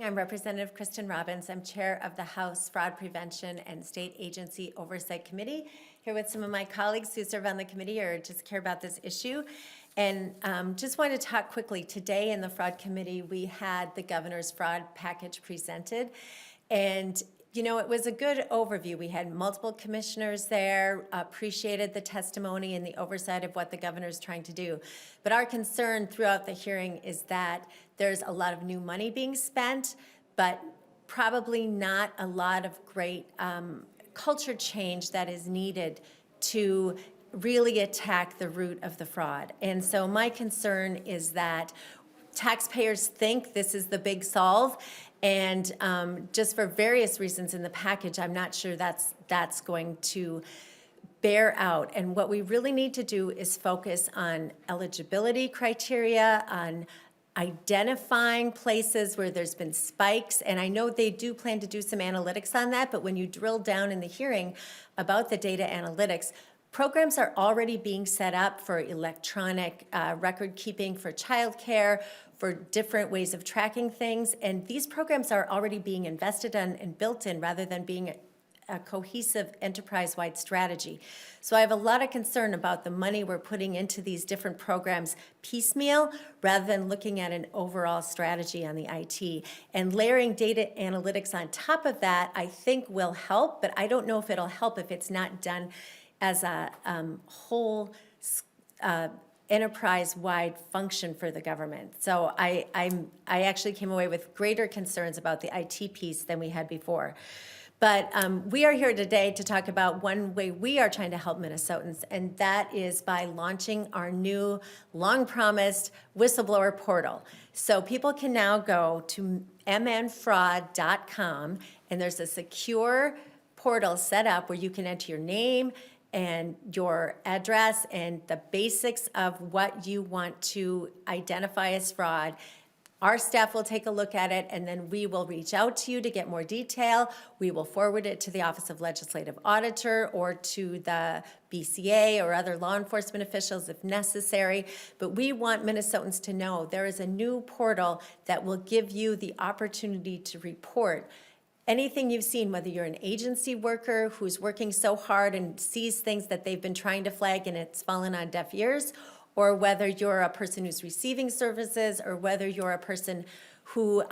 I'm Representative Kristen Robbins. I'm chair of the House Fraud Prevention and State Agency Oversight Committee, here with some of my colleagues who serve on the committee or just care about this issue. And just wanted to talk quickly. Today in the Fraud Committee, we had the governor's fraud package presented. And you know, it was a good overview. We had multiple commissioners there, appreciated the testimony and the oversight of what the governor's trying to do. But our concern throughout the hearing is that there's a lot of new money being spent, but probably not a lot of great culture change that is needed to really attack the root of the fraud. And so my concern is that taxpayers think this is the big solve, and just for various reasons in the package, I'm not sure that's going to bear out. And what we really need to do is focus on eligibility criteria, on identifying places where there's been spikes. And I know they do plan to do some analytics on that, but when you drill down in the hearing about the data analytics, programs are already being set up for electronic record keeping for childcare, for different ways of tracking things. And these programs are already being invested in and built in rather than being a cohesive enterprise-wide strategy. So I have a lot of concern about the money we're putting into these different programs piecemeal rather than looking at an overall strategy on the IT. And layering data analytics on top of that, I think will help, but I don't know if it'll help if it's not done as a whole enterprise-wide function for the government. So I actually came away with greater concerns about the IT piece than we had before. But we are here today to talk about one way we are trying to help Minnesotans, and that is by launching our new long-promised whistleblower portal. So people can now go to mnfraud.com, and there's a secure portal set up where you can enter your name and your address and the basics of what you want to identify as fraud. Our staff will take a look at it, and then we will reach out to you to get more detail. We will forward it to the Office of Legislative Auditor or to the BCA or other law enforcement officials if necessary. But we want Minnesotans to know there is a new portal that will give you the opportunity to report anything you've seen, whether you're an agency worker who's working so hard and sees things that they've been trying to flag and it's fallen on deaf ears, or whether you're a person who's receiving services, or whether you're a person who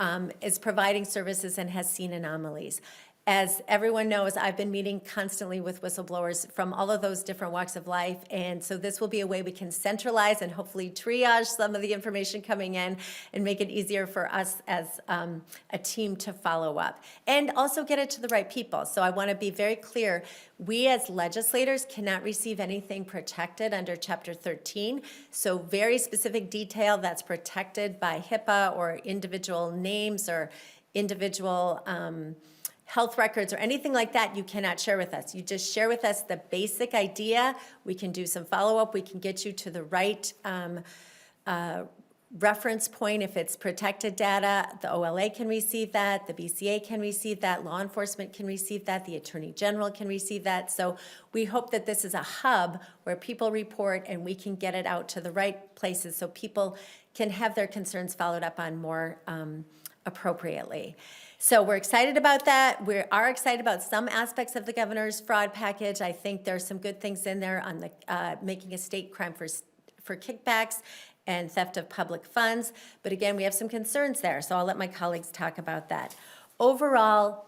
is providing services and has seen anomalies. As everyone knows, I've been meeting constantly with whistleblowers from all of those different walks of life, and so this will be a way we can centralize and hopefully triage some of the information coming in and make it easier for us as a team to follow up and also get it to the right people. So I want to be very clear, we as legislators cannot receive anything protected under Chapter 13, so very specific detail that's protected by HIPAA or individual names or individual health records or anything like that, you cannot share with us. You just share with us the basic idea. We can do some follow-up. We can get you to the right reference point if it's protected data. The OLA can receive that. The BCA can receive that. Law enforcement can receive that. The Attorney General can receive that. So we hope that this is a hub where people report and we can get it out to the right places so people can have their concerns followed up on more appropriately. So we're excited about that. We are excited about some aspects of the governor's fraud package. I think there's some good things in there on the making a state crime for kickbacks and theft of public funds. But again, we have some concerns there, so I'll let my colleagues talk about that. Overall,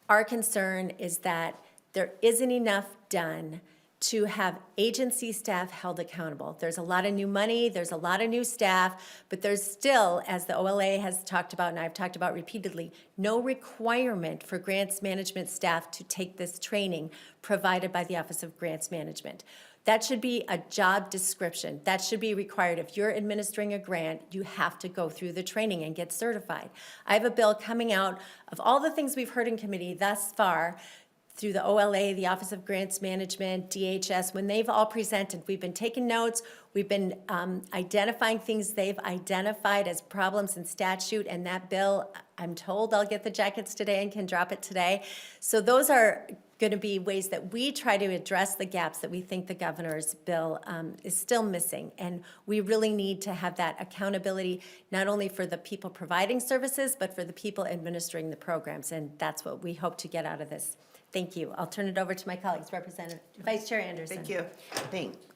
our concern is that there isn't enough done to have agency staff held accountable. There's a lot of new money, there's a lot of new staff, but there's still, as the OLA has talked about and I've talked about repeatedly, no requirement for grants management staff to take this training provided by the Office of Grants Management. That should be a job description. That should be required. If you're administering a grant, you have to go through the training and get certified. I have a bill coming out of all the things we've heard in committee thus far. through the OLA, the Office of Grants Management, DHS, when they've all presented, we've been taking notes, we've been identifying things they've identified as problems in statute, and that bill, I'm told I'll get the jackets today and can drop it today. So those are going to be ways that we try to address the gaps that we think the governor's bill is still missing. And we really need to have that accountability, not only for the people providing services, but for the people administering the programs. And that's what we hope to get out of this. Thank you. I'll turn it over to my colleagues, Vice Chair Anderson. Thank you.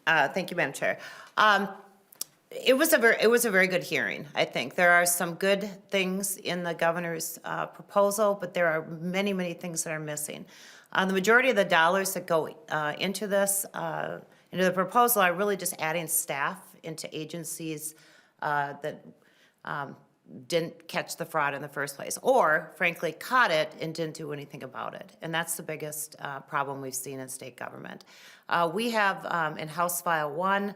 Thank you, Madam Chair. It was a very good hearing, I think. There are some good things in the governor's proposal, but there are many, many things that are missing. The majority of the dollars that go into this, into the proposal, are really just adding staff into agencies that didn't catch the fraud in the first place, or frankly caught it and didn't do anything about it. And that's the biggest problem we've seen in state government. We have in House File 1,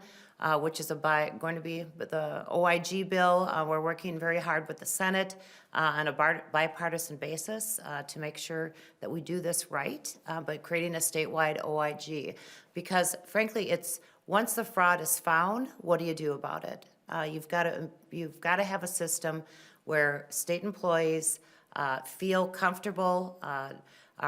which is going to be the OIG bill. We're working very hard with the Senate on a bipartisan basis to make sure that we do this right, but creating a statewide OIG. Because frankly, it's once the fraud is found, what do you do about it? You've got to have a system where state employees feel comfortable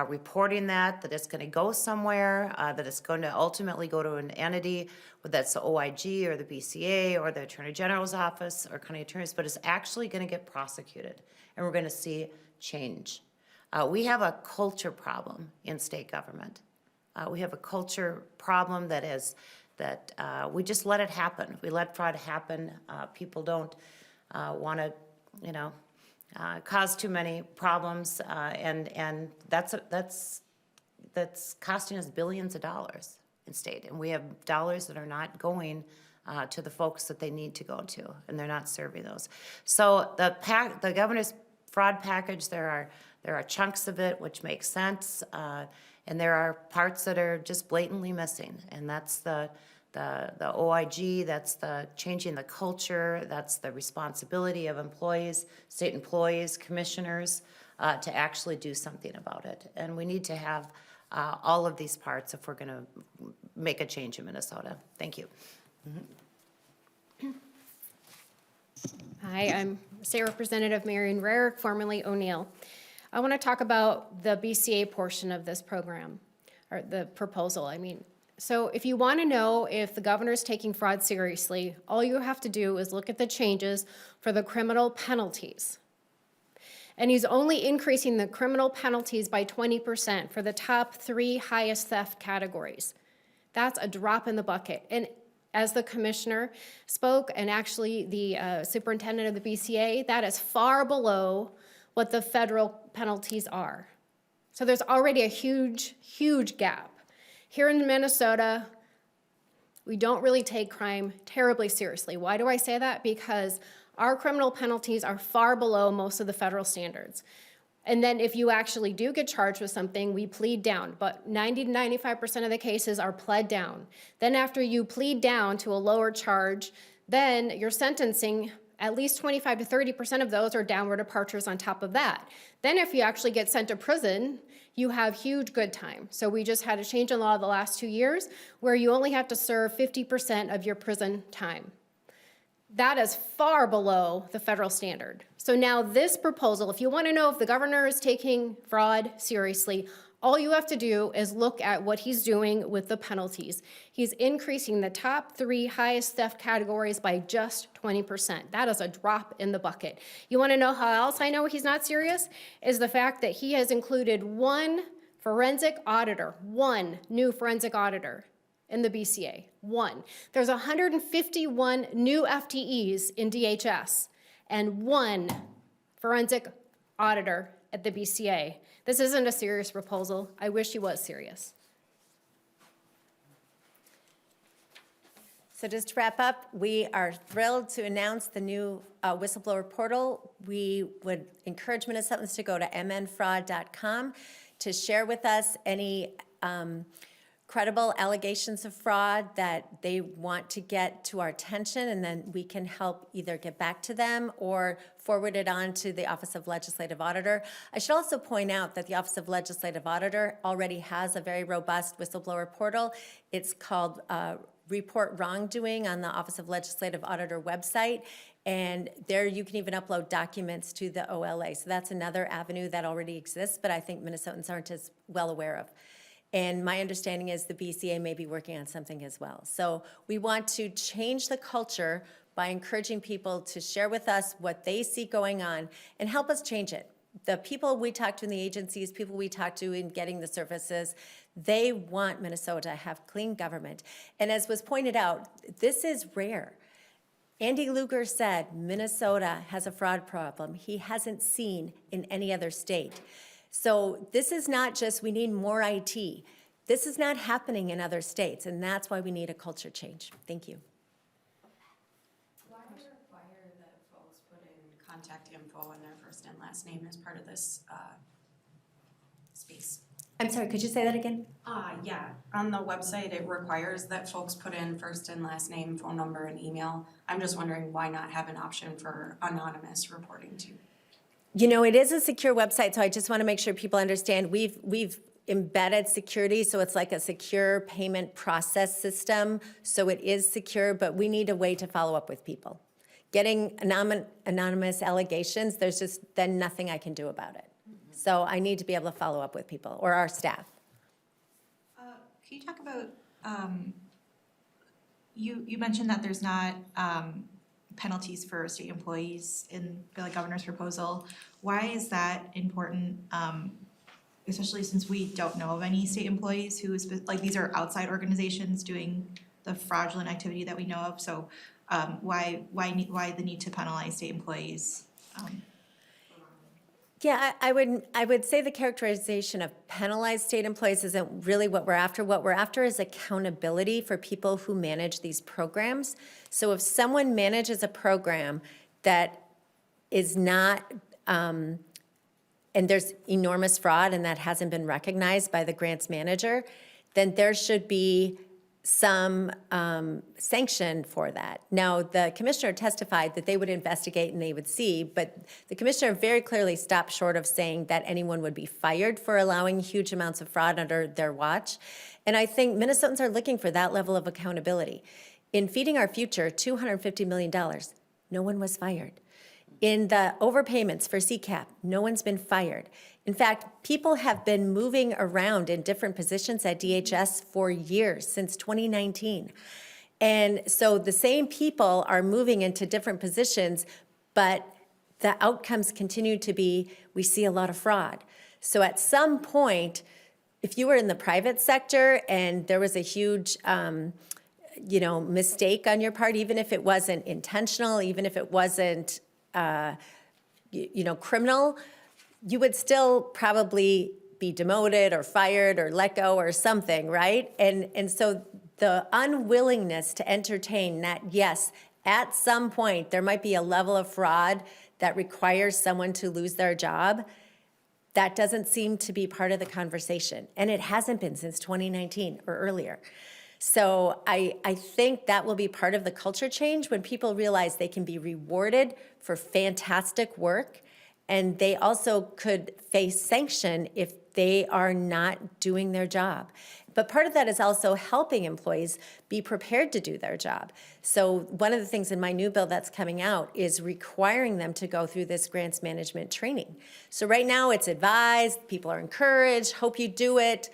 reporting that it's going to go somewhere, that it's going to ultimately go to an entity, whether that's the OIG or the BCA or the Attorney General's office or county attorneys, but it's actually going to get prosecuted, and we're going to see change. We have a culture problem in state government. We have a culture problem that we just let it happen. We let fraud happen. People don't want to, cause too many problems, and that's costing us billions of dollars in state. And we have dollars that are not going to the folks that they need to go to, and they're not serving those. So the governor's fraud package, there are chunks of it which make sense, and there are parts that are just blatantly missing, and that's the OIG, that's the changing the culture, that's the responsibility of employees, state employees, commissioners, to actually do something about it. And we need to have all of these parts if we're going to make a change in Minnesota. Thank you. Hi, I'm State Representative Marion Rarick, formerly O'Neill. I want to talk about the BCA portion of this program, or the proposal, I mean. So if you want to know if the governor is taking fraud seriously, all you have to do is look at the changes for the criminal penalties. And he's only increasing the criminal penalties by 20% for the top 3 highest theft categories. That's a drop in the bucket. And as the commissioner spoke, and actually the superintendent of the BCA, that is far below what the federal penalties are. So there's already a huge, huge gap. Here in Minnesota, we don't really take crime terribly seriously. Why do I say that? Because our criminal penalties are far below most of the federal standards. And then if you actually do get charged with something, we plead down. But 90 to 95% of the cases are pled down. Then after you plead down to a lower charge, then your sentencing, at least 25 to 30% of those are downward departures on top of that. Then if you actually get sent to prison, you have huge good time. So we just had a change in law the last 2 years where you only have to serve 50% of your prison time. That is far below the federal standard. So now this proposal, if you want to know if the governor is taking fraud seriously, all you have to do is look at what he's doing with the penalties. He's increasing the top 3 highest theft categories by just 20%. That is a drop in the bucket. You want to know how else I know he's not serious? Is the fact that he has included one forensic auditor, one new forensic auditor in the BCA, one. There's 151 new FTEs in DHS and one forensic auditor at the BCA. This isn't a serious proposal. I wish he was serious. So just to wrap up, we are thrilled to announce the new whistleblower portal. We would encourage Minnesotans to go to mnfraud.com to share with us any credible allegations of fraud that they want to get to our attention, and then we can help either get back to them or forward it on to the Office of Legislative Auditor. I should also point out that the Office of Legislative Auditor already has a very robust whistleblower portal. It's called Report Wrongdoing on the Office of Legislative Auditor website. And there you can even upload documents to the OLA. So that's another avenue that already exists, but I think Minnesotans aren't as well aware of. And my understanding is the BCA may be working on something as well. So we want to change the culture by encouraging people to share with us what they see going on and help us change it. The people we talk to in the agencies, people we talk to in getting the services, they want Minnesota to have clean government. And as was pointed out, this is rare. Andy Luger said Minnesota has a fraud problem he hasn't seen in any other state. So this is not just we need more IT. This is not happening in other states, and that's why we need a culture change. Thank you. Why do you require that folks put in contact info and their first and last name as part of this space? I'm sorry, could you say that again? Yeah, on the website, it requires that folks put in first and last name, phone number, and email. I'm just wondering why not have an option for anonymous reporting too? You know, it is a secure website, so I just want to make sure people understand we've embedded security, so it's like a secure payment process system. So it is secure, but we need a way to follow up with people. Getting anonymous allegations, there's just then nothing I can do about it. So I need to be able to follow up with people or our staff. Can you talk about, you mentioned that there's not penalties for state employees in the governor's proposal. Why is that important, especially since we don't know of any state employees who, like, these are outside organizations doing the fraudulent activity that we know of, so why the need to penalize state employees? Yeah, I would say the characterization of penalized state employees isn't really what we're after. What we're after is accountability for people who manage these programs. So if someone manages a program that is not, and there's enormous fraud and that hasn't been recognized by the grants manager, then there should be some sanction for that. Now, the commissioner testified that they would investigate and they would see, but the commissioner very clearly stopped short of saying that anyone would be fired for allowing huge amounts of fraud under their watch. And I think Minnesotans are looking for that level of accountability. In Feeding Our Future, $250 million, no one was fired. In the overpayments for CCAP, no one's been fired. In fact, people have been moving around in different positions at DHS for years, since 2019. And so the same people are moving into different positions, but the outcomes continue to be, we see a lot of fraud. So at some point, if you were in the private sector and there was a huge mistake on your part, even if it wasn't intentional, even if it wasn't criminal, you would still probably be demoted or fired or let go or something, right? And so the unwillingness to entertain that, yes, at some point there might be a level of fraud that requires someone to lose their job, that doesn't seem to be part of the conversation. And it hasn't been since 2019 or earlier. So I think that will be part of the culture change when people realize they can be rewarded for fantastic work, and they also could face sanction if they are not doing their job. But part of that is also helping employees be prepared to do their job. So one of the things in my new bill that's coming out is requiring them to go through this grants management training. So right now it's advised, people are encouraged, hope you do it,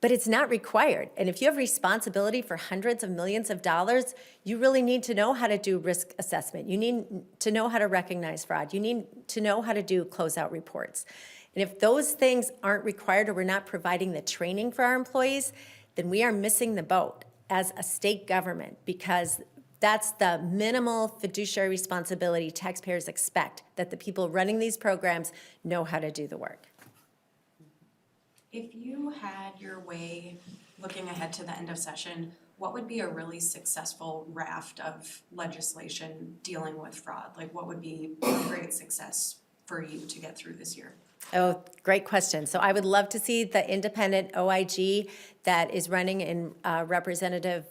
but it's not required. And if you have responsibility for hundreds of millions of dollars, you really need to know how to do risk assessment. You need to know how to recognize fraud. You need to know how to do closeout reports. And if those things aren't required or we're not providing the training for our employees, then we are missing the boat as a state government, because that's the minimal fiduciary responsibility taxpayers expect, that the people running these programs know how to do the work. If you had your way, looking ahead to the end of session, what would be a really successful raft of legislation dealing with fraud? Like, what would be a great success for you to get through this year? Oh, great question. So I would love to see the independent OIG that is running in Representative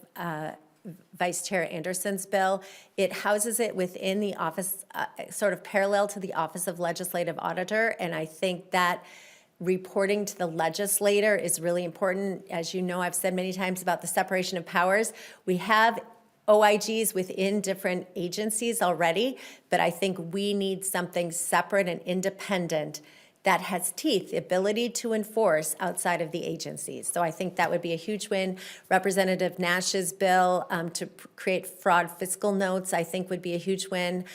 Vice Chair Anderson's bill. It houses it within the office, sort of parallel to the Office of Legislative Auditor, and I think that reporting to the legislator is really important. As you know, I've said many times about the separation of powers. We have OIGs within different agencies already, but I think we need something separate and independent that has teeth, the ability to enforce outside of the agencies. So I think that would be a huge win. Representative Nash's bill to create fraud fiscal notes, I think would be a huge win.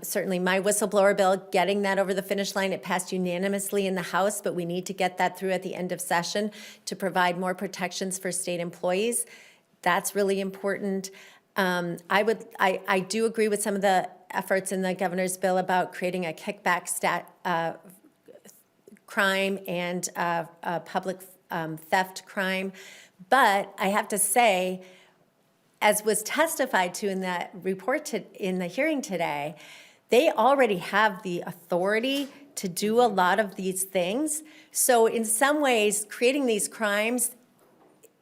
Certainly my whistleblower bill, getting that over the finish line, it passed unanimously in the House, but we need to get that through at the end of session to provide more protections for state employees. That's really important. I do agree with some of the efforts in the governor's bill about creating a kickback crime and public theft crime. But I have to say, as was testified to in that report in the hearing today, they already have the authority to do a lot of these things. So in some ways, creating these crimes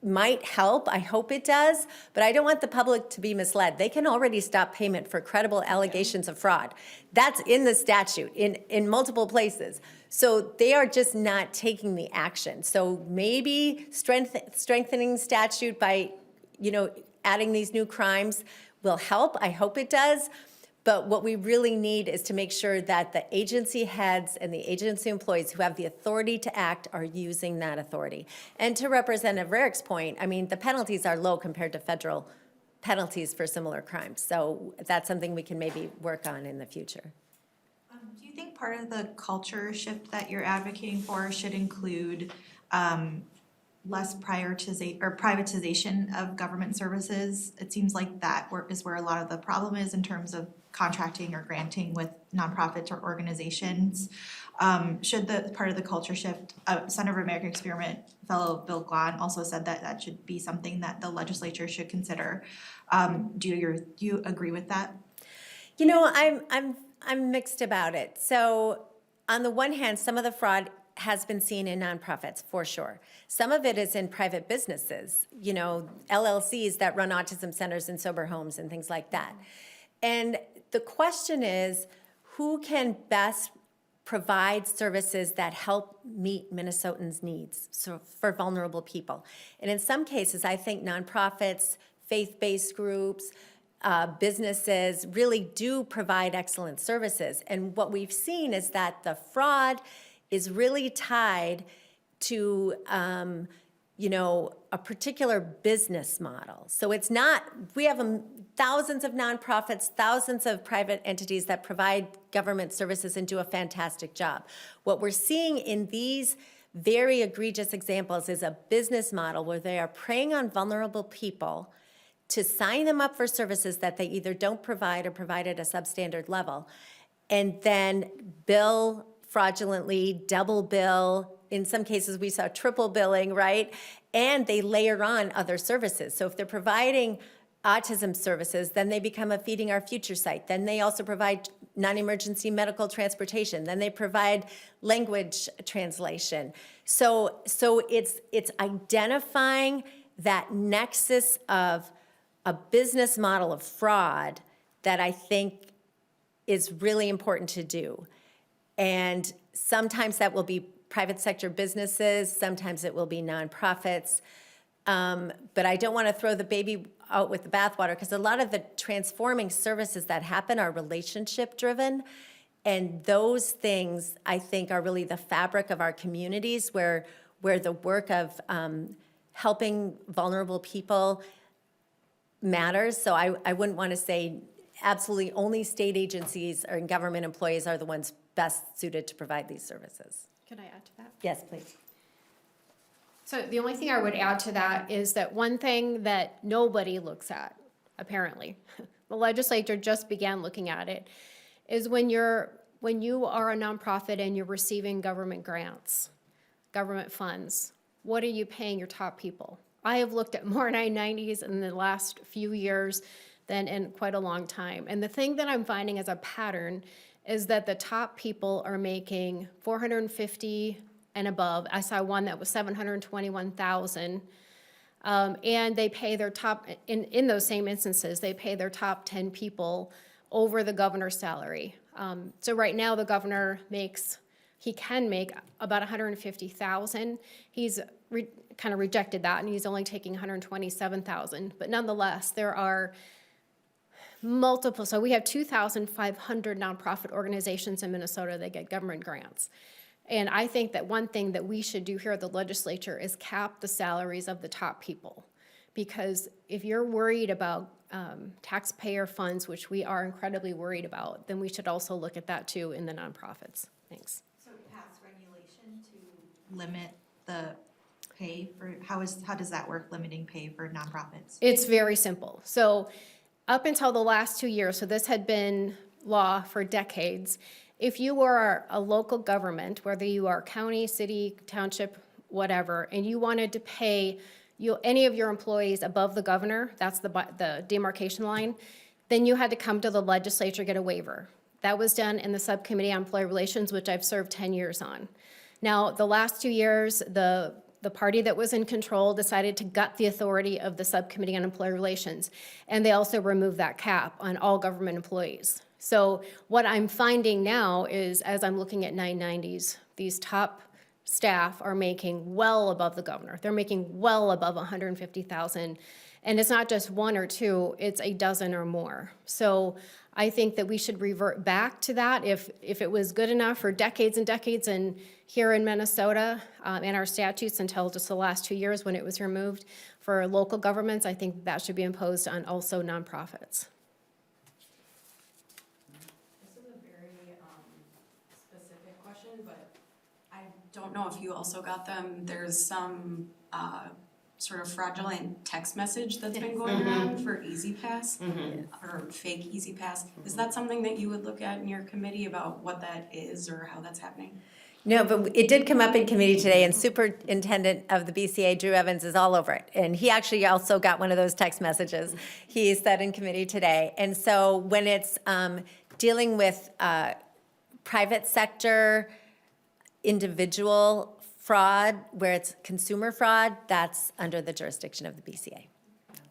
might help, I hope it does, but I don't want the public to be misled. They can already stop payment for credible allegations of fraud. That's in the statute, in multiple places. So they are just not taking the action. So maybe strengthening statute by, adding these new crimes will help. I hope it does. But what we really need is to make sure that the agency heads and the agency employees who have the authority to act are using that authority. And to Representative Rarick's point, I mean, the penalties are low compared to federal penalties for similar crimes. So that's something we can maybe work on in the future. Do you think part of the culture shift that you're advocating for should include less privatization of government services? It seems like that is where a lot of the problem is in terms of contracting or granting with nonprofits or organizations. Should the part of the culture shift, Center for American Experiment fellow Bill Glahn also said that that should be something that the legislature should consider. Do you agree with that? I'm mixed about it. So on the one hand, some of the fraud has been seen in nonprofits, for sure. Some of it is in private businesses, LLCs that run autism centers and sober homes and things like that. And the question is, who can best provide services that help meet Minnesotans' needs for vulnerable people? And in some cases, I think nonprofits, faith-based groups, businesses really do provide excellent services. And what we've seen is that the fraud is really tied to, a particular business model. So it's not, we have thousands of nonprofits, thousands of private entities that provide government services and do a fantastic job. What we're seeing in these very egregious examples is a business model where they are preying on vulnerable people to sign them up for services that they either don't provide or provide at a substandard level, and then bill fraudulently, double bill. In some cases, we saw triple billing, right? And they layer on other services. So if they're providing autism services, then they become a Feeding Our Future site. Then they also provide non-emergency medical transportation. Then they provide language translation. So it's identifying that nexus of a business model of fraud that I think is really important to do. And sometimes that will be private sector businesses, sometimes it will be nonprofits. But I don't want to throw the baby out with the bathwater, because a lot of the transforming services that happen are relationship driven. And those things, I think, are really the fabric of our communities where the work of helping vulnerable people matters. So I wouldn't want to say absolutely only state agencies or government employees are the ones best suited to provide these services. Can I add to that? Yes, please. So the only thing I would add to that is that one thing that nobody looks at, apparently, the legislature just began looking at it, is when you are a nonprofit and you're receiving government grants, government funds, what are you paying your top people? I have looked at more 990s in the last few years than in quite a long time. And the thing that I'm finding as a pattern is that the top people are making 450 and above. I saw one that was 721,000. And they pay their top, in those same instances, they pay their top 10 people over the governor's salary. So right now, the governor he can make about 150,000. He's kind of rejected that, and he's only taking 127,000. But nonetheless, there are multiple, so we have 2,500 nonprofit organizations in Minnesota that get government grants. And I think that one thing that we should do here at the legislature is cap the salaries of the top people. Because if you're worried about taxpayer funds, which we are incredibly worried about, then we should also look at that too in the nonprofits. Thanks. So pass regulation to limit the pay for, how does that work, limiting pay for nonprofits? It's very simple. So up until the last 2 years, so this had been law for decades, if you were a local government, whether you are county, city, township, whatever, and you wanted to pay any of your employees above the governor, that's the demarcation line, then you had to come to the legislature, get a waiver. That was done in the Subcommittee on Employee Relations, which I've served 10 years on. Now, the last 2 years, the party that was in control decided to gut the authority of the Subcommittee on Employee Relations, and they also removed that cap on all government employees. So what I'm finding now is, as I'm looking at 990s, these top staff are making well above the governor. They're making well above 150,000. And it's not just one or two, it's a dozen or more. So I think that we should revert back to that. If it was good enough for decades and decades and here in Minnesota, in our statutes until just the last 2 years when it was removed for local governments, I think that should be imposed on also nonprofits. This is a very specific question, but I don't know if you also got them. There's some sort of fraudulent text message that's been going around for Easy Pass or fake Easy Pass. Is that something that you would look at in your committee about what that is or how that's happening? No, but it did come up in committee today, and Superintendent of the BCA, Drew Evans, is all over it. And he actually also got one of those text messages, he said in committee today. And so when it's dealing with private sector, individual fraud, where it's consumer fraud, that's under the jurisdiction of the BCA.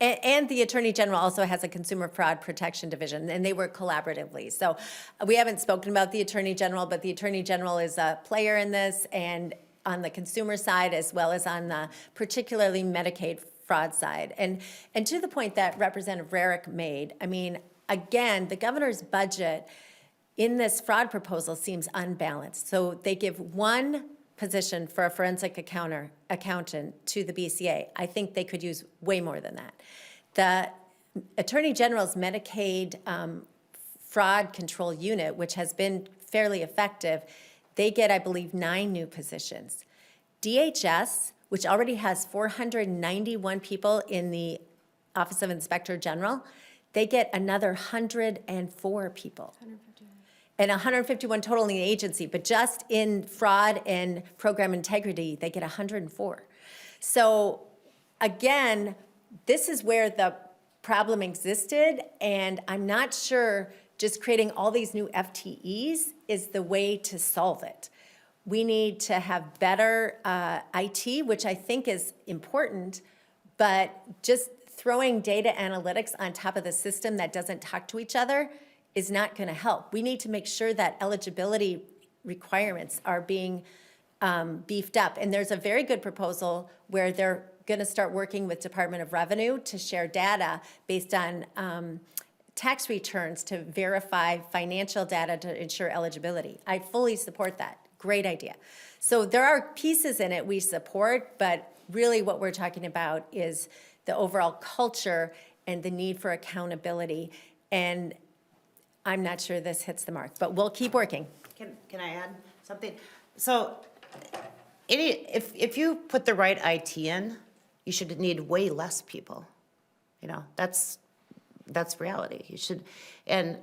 And the Attorney General also has a Consumer Fraud Protection Division, and they work collaboratively. So we haven't spoken about the Attorney General, but the Attorney General is a player in this, and on the consumer side as well as on the particularly Medicaid fraud side. And to the point that Representative Rarick made, I mean, again, the governor's budget in this fraud proposal seems unbalanced. So they give one position for a forensic accountant to the BCA. I think they could use way more than that. The Attorney General's Medicaid fraud control unit, which has been fairly effective, they get, I believe, 9 new positions. DHS, which already has 491 people in the Office of Inspector General, they get another 104 people. And 151 total in the agency, but just in fraud and program integrity, they get 104. So again, this is where the problem existed, and I'm not sure just creating all these new FTEs is the way to solve it. We need to have better IT, which I think is important, but just throwing data analytics on top of the system that doesn't talk to each other is not going to help. We need to make sure that eligibility requirements are being beefed up. And there's a very good proposal where they're going to start working with Department of Revenue to share data based on tax returns to verify financial data to ensure eligibility. I fully support that. Great idea. So there are pieces in it we support, but really what we're talking about is the overall culture and the need for accountability. And I'm not sure this hits the mark, but we'll keep working. Can I add something? So if you put the right IT in, you should need way less people. You know, that's that's reality. You should, and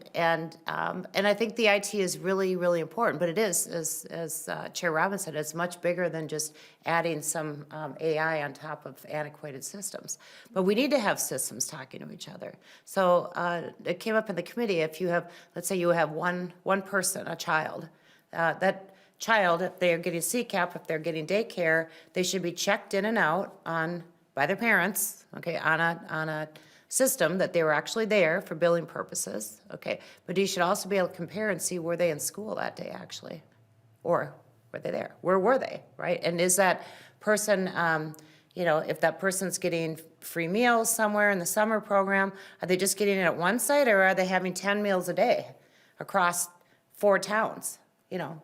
I think the IT is really, really important, but it is, as Chair Robbins said, it's much bigger than just adding some AI on top of antiquated systems. But we need to have systems talking to each other. So it came up in the committee, if you have, let's say you have one person, a child, that child, if they're getting CCAP, if they're getting daycare, they should be checked in and out by their parents, okay, on a system that they were actually there for billing purposes, okay? But you should also be able to compare and see, were they in school that day actually? Or were they there? Where were they, right? And is that person, if that person's getting free meals somewhere in the summer program, are they just getting it at one site, or are they having 10 meals a day across 4 towns?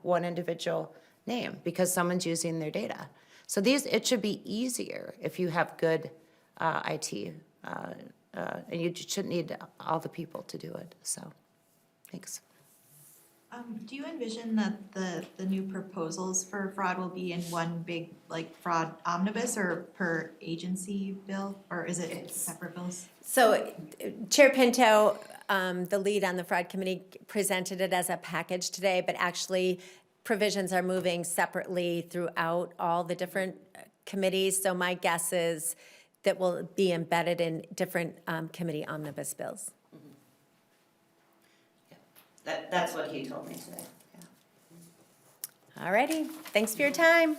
One individual name, because someone's using their data. So it should be easier if you have good IT, and you shouldn't need all the people to do it, so, thanks. Do you envision that the new proposals for fraud will be in one big, like, fraud omnibus or per agency bill, or is it separate bills? So Chair Pinto, the lead on the fraud committee, presented it as a package today, but actually provisions are moving separately throughout all the different committees. So my guess is that will be embedded in different committee omnibus bills. That's what he told me today, yeah. All righty, thanks for your time.